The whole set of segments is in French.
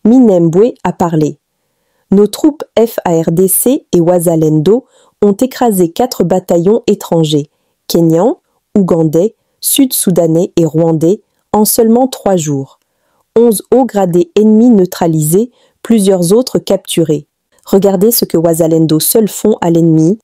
Minembwe a parlé. Nos troupes FARDC et Wazalendo ont écrasé 4 bataillons étrangers, kenyans, ougandais, sud-soudanais et rwandais, en seulement 3 jours. 11 hauts gradés ennemis neutralisés, plusieurs autres capturés. Regardez ce que Wazalendo seuls font à l'ennemi.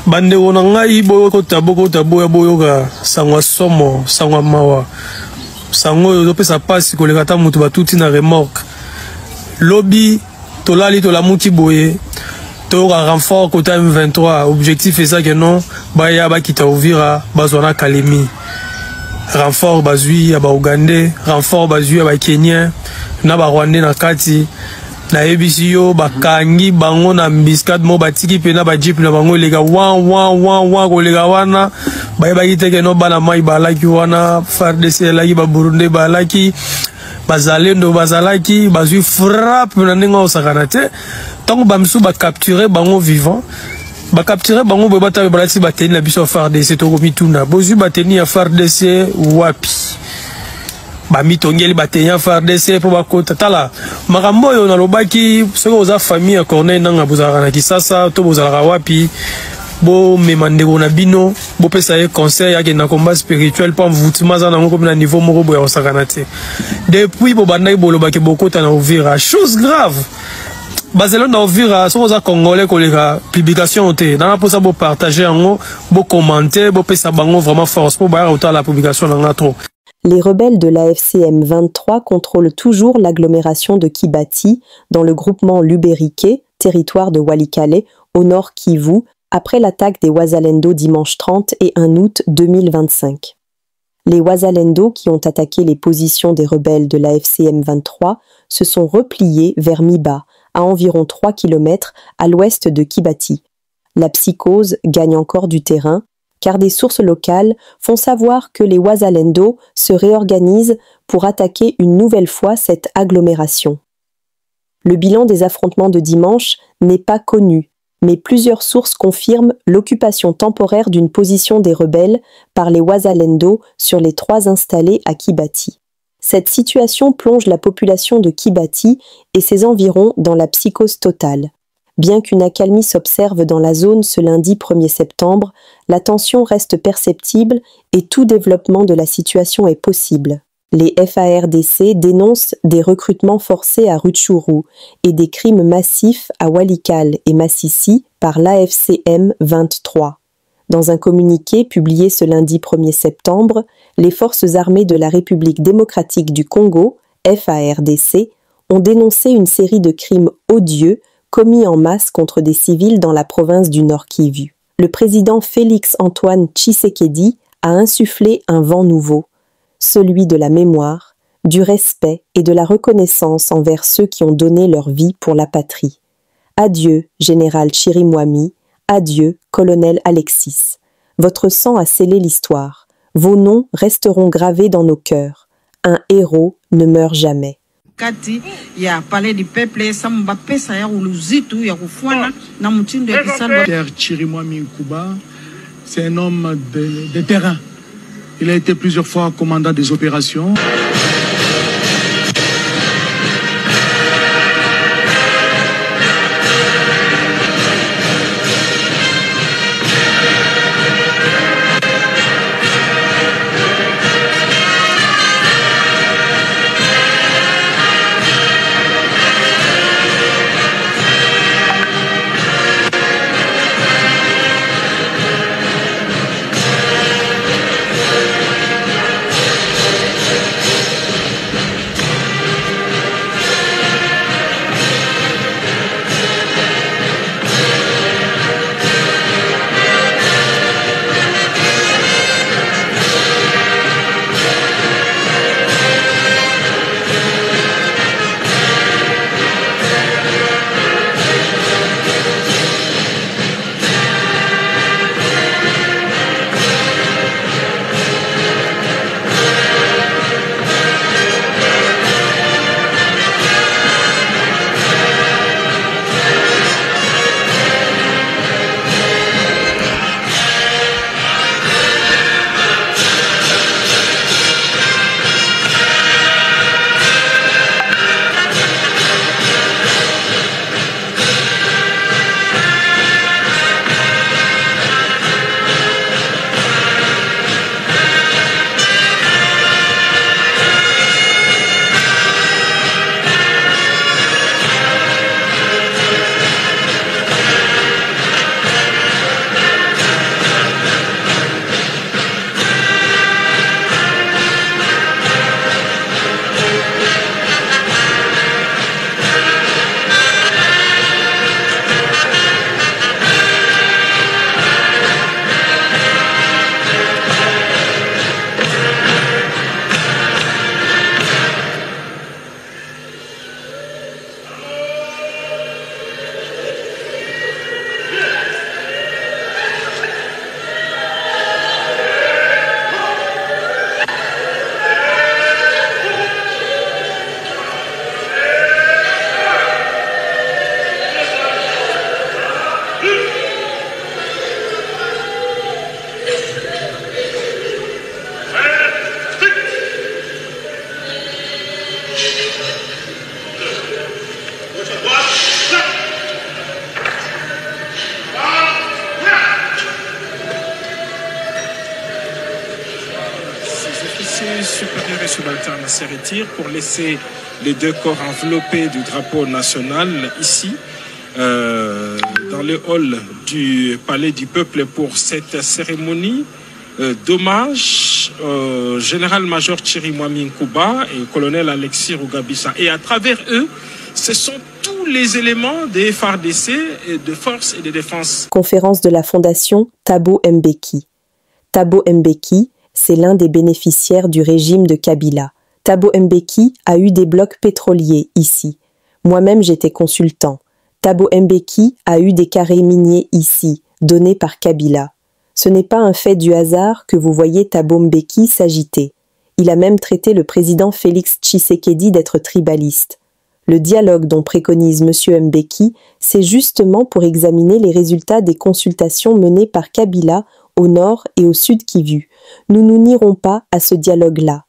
Bande wonangai boko tabo ya boyoga sangwa somo sangwa mawa sango yo pesa pasi kolekata mutu batuti na remorque lobby tolali tolamuti boye to renfort kota M23 objectif est ça que non baya bakita Uvira bazona Kalemi renfort bazui ya ba Ougandais renfort bazui ya ba Kenyans na ba Rwandais na kati na ebisi yo bakangi bango na mbiskat mo batiki pena ba jeep na bango lega wan kolega wana bayebaki teke no bana mai balaki wana FARDC laki ba Burundi balaki bazalendo bazalaki bazui frappe na ndenge osakana te tango bamsu ba capturer bango vivant ba capturer bango boye batabe balati bateni na biso FARDC to komituna bozui bateni ya FARDC wapi bami tongeli batenya FARDC po bakota tala makambo yo nalobaki soko oza famille ya Corneille nanga bozalaka na Kisasa to bozalaka wapi bo memandeko na bino bo pesa ye conseil yake na combat spirituel pa mvutima za nango na niveau moko boya osakana te depuis bo bandaki bolobaki bokota na Uvira chose grave bazelo na Uvira soko oza congolais koleka publication te na posa bo partager yango bo commenter bo pesa bango vraiment force po ba ya la publication nanga trop. Les rebelles de l'AFCM 23 contrôlent toujours l'agglomération de Kibati, dans le groupement Luberiké, territoire de Walikale, au nord Kivu, après l'attaque des Wazalendo dimanche 30 et 1 août 2025. Les Wazalendo, qui ont attaqué les positions des rebelles de l'AFCM 23, se sont repliés vers Miba, à environ 3 km à l'ouest de Kibati. La psychose gagne encore du terrain, car des sources locales font savoir que les Wazalendo se réorganisent pour attaquer une nouvelle fois cette agglomération. Le bilan des affrontements de dimanche n'est pas connu, mais plusieurs sources confirment l'occupation temporaire d'une position des rebelles par les Wazalendo sur les 3 installés à Kibati. Cette situation plonge la population de Kibati et ses environs dans la psychose totale. Bien qu'une accalmie s'observe dans la zone ce lundi 1er septembre, la tension reste perceptible et tout développement de la situation est possible. Les FARDC dénoncent des recrutements forcés à Rutshuru et des crimes massifs à Walikale et Massissi par l'AFCM 23. Dans un communiqué publié ce lundi 1er septembre, les forces armées de la République démocratique du Congo, FARDC, ont dénoncé une série de crimes odieux commis en masse contre des civils dans la province du Nord Kivu. Le président Félix-Antoine Tshisekedi a insufflé un vent nouveau, celui de la mémoire, du respect et de la reconnaissance envers ceux qui ont donné leur vie pour la patrie. Adieu, général Chirimwami, adieu, colonel Alexis. Votre sang a scellé l'histoire. Vos noms resteront gravés dans nos cœurs. Un héros ne meurt jamais. Kati ya palais du peuple samba pesa ya uluzitu ya kufwana na mtindo ya kisalo. Chirimwami Nkuba, c'est un homme de terrain. Il a été plusieurs fois commandant des opérations. subalterne se retire pour laisser les deux corps enveloppés du drapeau national ici, dans le hall du Palais du Peuple pour cette cérémonie d'hommage au général-major Thierry Mwami Nkuba et au colonel Alexis Rugabisa. Et à travers eux, ce sont tous les éléments des FARDC, de force et de défense. Conférence de la Fondation Thabo Mbeki. Thabo Mbeki, c'est l'un des bénéficiaires du régime de Kabila. Thabo Mbeki a eu des blocs pétroliers ici. Moi-même, j'étais consultant. Thabo Mbeki a eu des carrés miniers ici, donnés par Kabila. Ce n'est pas un fait du hasard que vous voyez Thabo Mbeki s'agiter. Il a même traité le président Félix Tshisekedi d'être tribaliste. Le dialogue dont préconise M. Mbeki, c'est justement pour examiner les résultats des consultations menées par Kabila au nord et au sud Kivu. Nous nous n'irons pas à ce dialogue-là.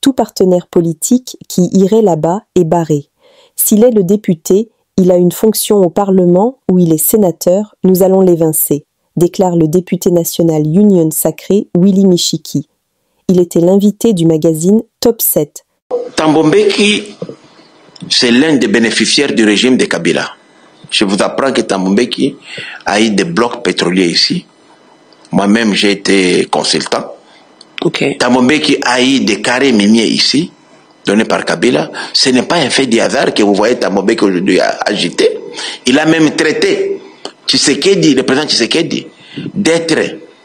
Tout partenaire politique qui irait là-bas est barré. S'il est le député, il a une fonction au Parlement où il est sénateur, nous allons l'évincer, déclare le député national Union Sacré Willy Michiki. Il était l'invité du magazine Top 7. Thabo Mbeki, c'est l'un des bénéficiaires du régime de Kabila. Je vous apprends que Thabo Mbeki a eu des blocs pétroliers ici. Moi-même, j'ai été consultant. Okay. Thabo Mbeki a eu des carrés miniers ici, donnés par Kabila. Ce n'est pas un fait du hasard que vous voyez Thabo Mbeki aujourd'hui agité. Il a même traité Tshisekedi, le président Tshisekedi, d'être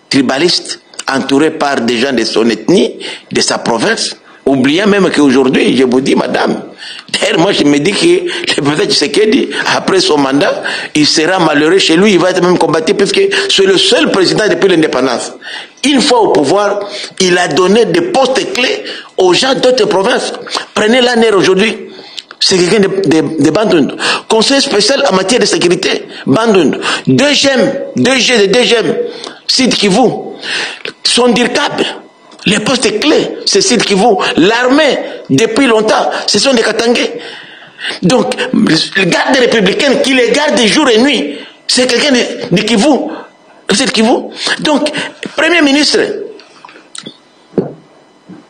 tribaliste, entouré par des gens de son ethnie, de sa province, oubliant même qu'aujourd'hui, je vous dis, madame, d'ailleurs, moi je me dis que le président Tshisekedi, après son mandat, il sera malheureux chez lui, il va être même combattu, parce que c'est le seul président depuis l'indépendance. Une fois au pouvoir, il a donné des postes clés aux gens d'autres provinces. Prenez l'ANER aujourd'hui. C'est quelqu'un de Bandung. Conseil spécial en matière de sécurité, Bandung. 2G de 2G, Sud Kivu. Son DIRCAP, les postes clés, c'est Sud Kivu. L'armée, depuis longtemps, ce sont des Katangais. Donc, le garde républicain qui les garde jour et nuit, c'est quelqu'un de Kivu, Sud Kivu. Donc, Premier ministre,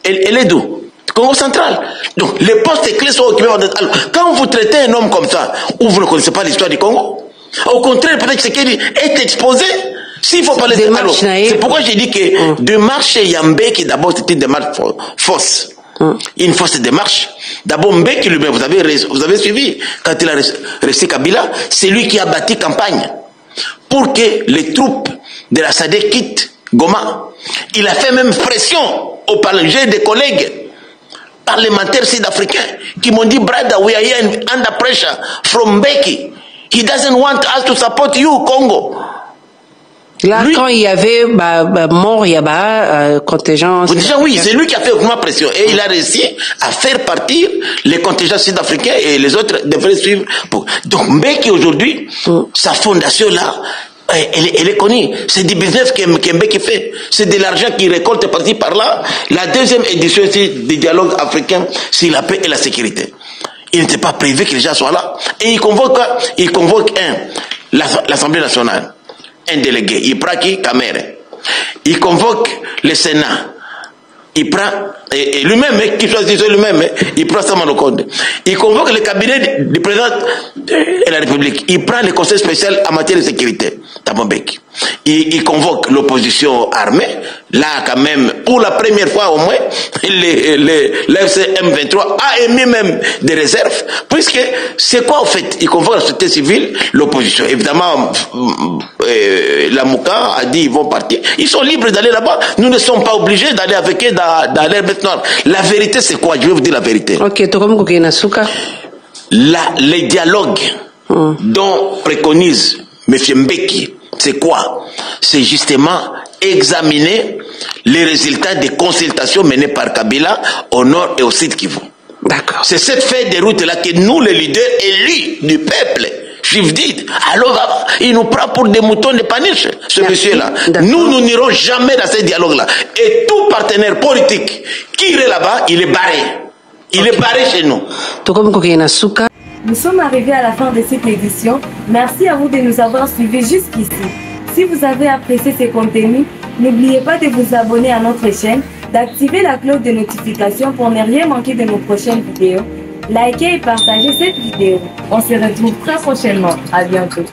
elle est d'où? Congo central. Donc, les postes clés sont occupés par des... Alors, quand vous traitez un homme comme ça, ou vous ne connaissez pas l'histoire du Congo, au contraire, peut-être que ce est exposé. S'il faut parler de... Alors, c'est pourquoi j'ai dit que de marcher Yambeki, d'abord, c'était une démarche fausse. Une fausse démarche. D'abord, Mbeki lui-même, vous avez suivi, quand il a resté Kabila, c'est lui qui a bâti campagne pour que les troupes de la SADC quittent Goma. Il a fait même pression au Parlement. J'ai des collègues parlementaires sud-africains qui m'ont dit, brother, we are here under pressure from Mbeki. He doesn't want us to support you, Congo. Là, lui, quand il y avait mort Yaba, contingent... Déjà, oui, c'est lui qui a fait aucune pression. Et il a réussi à faire partir les contingents sud-africains et les autres devraient suivre. Donc, Mbeki, aujourd'hui, sa fondation-là, elle est connue. C'est du business qu'Mbeki fait. C'est de l'argent qu'il récolte par-ci par-là. La deuxième édition du dialogue africain sur la paix et la sécurité. Il n'était pas prévu que les gens soient là. Et il convoque l'Assemblée nationale. Un délégué. Il prend qui? Kamere. Il convoque le Sénat. Il prend, et lui-même, qui choisit lui-même, il prend ça Manokonde. Il convoque le cabinet du président de la République. Il prend le conseil spécial en matière de sécurité, Thabo Mbeki. Il convoque l'opposition armée. Là, quand même, pour la première fois au moins, l'FC M23 a émis même des réserves. Puisque, c'est quoi en fait? Il convoque la société civile, l'opposition. Évidemment, la Mouka a dit ils vont partir. Ils sont libres d'aller là-bas. Nous ne sommes pas obligés d'aller avec eux dans l'air bête noire. La vérité, c'est quoi? Je vais vous dire la vérité. Ok, les dialogues dont préconise M. Mbeki, c'est quoi? C'est justement examiner les résultats des consultations menées par Kabila au nord et au sud Kivu. D'accord. C'est cette feuille de route-là que nous, les leaders élus du peuple, juifs dit, alors il nous prend pour des moutons de paniche, ce monsieur-là. Nous n'irons jamais dans ce dialogue-là. Et tout partenaire politique qui irait là-bas, il est barré. Il est barré chez nous. Nous sommes arrivés à la fin de cette édition. Merci à vous de nous avoir suivis jusqu'ici. Si vous avez apprécié ce contenu, n'oubliez pas de vous abonner à notre chaîne, d'activer la cloche de notification pour ne rien manquer de nos prochaines vidéos. Likez et partagez cette vidéo. On se retrouve très prochainement. À bientôt.